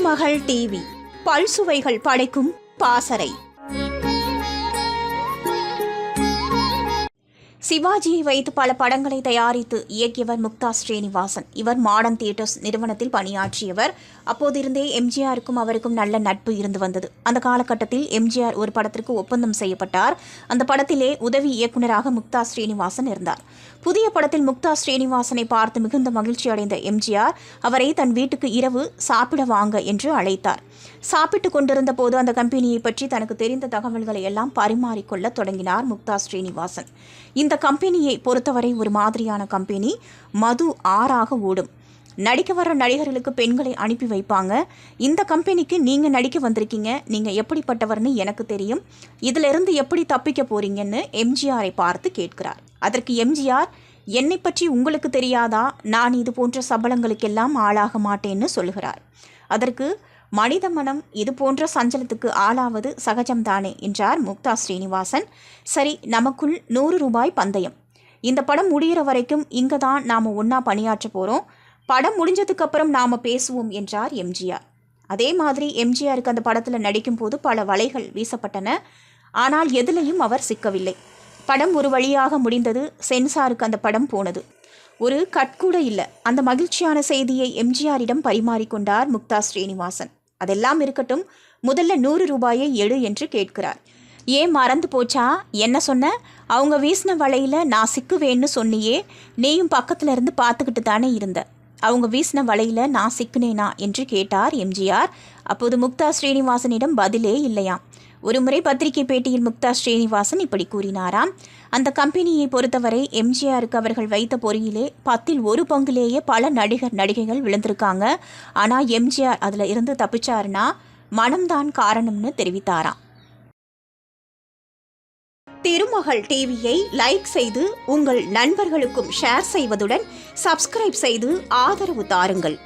திருமகள் TV பல்சுவைகள் படைக்கும் பாசறை. சிவாஜியை வைத்து பல படங்களை தயாரித்து இயக்கியவர் முக்தா ஸ்ரீனிவாசன். இவர் மாடர்ன் தியேட்டர்ஸ் நிறுவனத்தில் பணியாற்றியவர். அப்போதிருந்தே எம்ஜிஆருக்கும் அவருக்கும் நல்ல நட்பு இருந்து வந்தது. அந்த காலகட்டத்தில் எம்ஜிஆர் ஒரு படத்திற்கு ஒப்பந்தம் செய்யப்பட்டார். அந்த படத்திலே உதவி இயக்குநராக முக்தா ஸ்ரீனிவாசன் இருந்தார். புதிய படத்தில் முக்தா ஸ்ரீனிவாசனை பார்த்து மிகுந்த மகிழ்ச்சி அடைந்த எம்ஜிஆர் அவரை தன் வீட்டுக்கு இரவு சாப்பிட வாங்க என்று அழைத்தார். சாப்பிட்டு கொண்டிருந்த போது அந்த கம்பெனியை பற்றி தனக்கு தெரிந்த தகவல்களை எல்லாம் பரிமாறிக்கொள்ள தொடங்கினார் முக்தா ஸ்ரீனிவாசன். இந்த கம்பெனியை பொறுத்தவரை ஒரு மாதிரியான கம்பெனி. மது ஆறாக ஓடும். நடிக்க வர நடிகர்களுக்கு பெண்களை அனுப்பி வைப்பாங்க. இந்த கம்பெனிக்கு நீங்கள் நடிக்க வந்திருக்கீங்க, நீங்கள் எப்படிப்பட்டவர்னு எனக்கு தெரியும், இதிலிருந்து எப்படி தப்பிக்க போறீங்கன்னு எம்ஜிஆரை பார்த்து கேட்கிறார். அதற்கு எம்ஜிஆர், என்னை பற்றி உங்களுக்கு தெரியாதா, நான் இது போன்ற சபலங்களுக்கெல்லாம் ஆளாக மாட்டேன்னு சொல்கிறார். அதற்கு மனித மனம் இது போன்ற சஞ்சலத்துக்கு ஆளாவது சகஜம்தானே என்றார் முக்தா ஸ்ரீனிவாசன். சரி, நமக்குள் 100 ரூபாய் பந்தயம். இந்த படம் முடிகிற வரைக்கும் இங்கே தான் நாம் ஒன்றா பணியாற்ற போகிறோம். படம் முடிஞ்சதுக்கு அப்புறம் நாம் பேசுவோம் என்றார் எம்ஜிஆர். அதே மாதிரி எம்ஜிஆருக்கு அந்த படத்தில் நடிக்கும் போது பல வலைகள் வீசப்பட்டன. ஆனால் எதிலையும் அவர் சிக்கவில்லை. படம் ஒரு வழியாக முடிந்தது. சென்சாருக்கு அந்த படம் போனது. ஒரு கட்கூட இல்லை. அந்த மகிழ்ச்சியான செய்தியை எம்ஜிஆரிடம் பரிமாறிக்கொண்டார் முக்தா ஸ்ரீனிவாசன். அதெல்லாம் இருக்கட்டும், முதல்ல 100 ரூபாயை எடு என்று கேட்கிறார். ஏன் மறந்து போச்சா? என்ன சொன்ன? அவங்க வீசின வலையில் நான் சிக்குவேன்னு சொன்னியே, நீயும் பக்கத்தில் இருந்து பார்த்துக்கிட்டு தானே இருந்த. அவங்க வீசின வலையில் நான் சிக்குனேனா என்று கேட்டார் எம்ஜிஆர். அப்போது முக்தா ஸ்ரீனிவாசனிடம் பதிலே இல்லையாம். ஒருமுறை பத்திரிகை பேட்டியில் முக்தா ஸ்ரீனிவாசன் இப்படி கூறினாராம். அந்த கம்பெனியை பொறுத்தவரை எம்ஜிஆருக்கு அவர்கள் வைத்த பொறியிலே 10ல் 1 பங்குலேயே பல நடிகைகள் விழுந்திருக்காங்க. ஆனால் எம்ஜிஆர் அதில் இருந்து தப்பிச்சாருன்னா மனம்தான் காரணம்னு தெரிவித்தாராம். திருமகள் டிவியை லைக் செய்து உங்கள் நண்பர்களுக்கும் ஷேர் செய்வதுடன் சப்ஸ்கிரைப் செய்து ஆதரவு தாருங்கள்.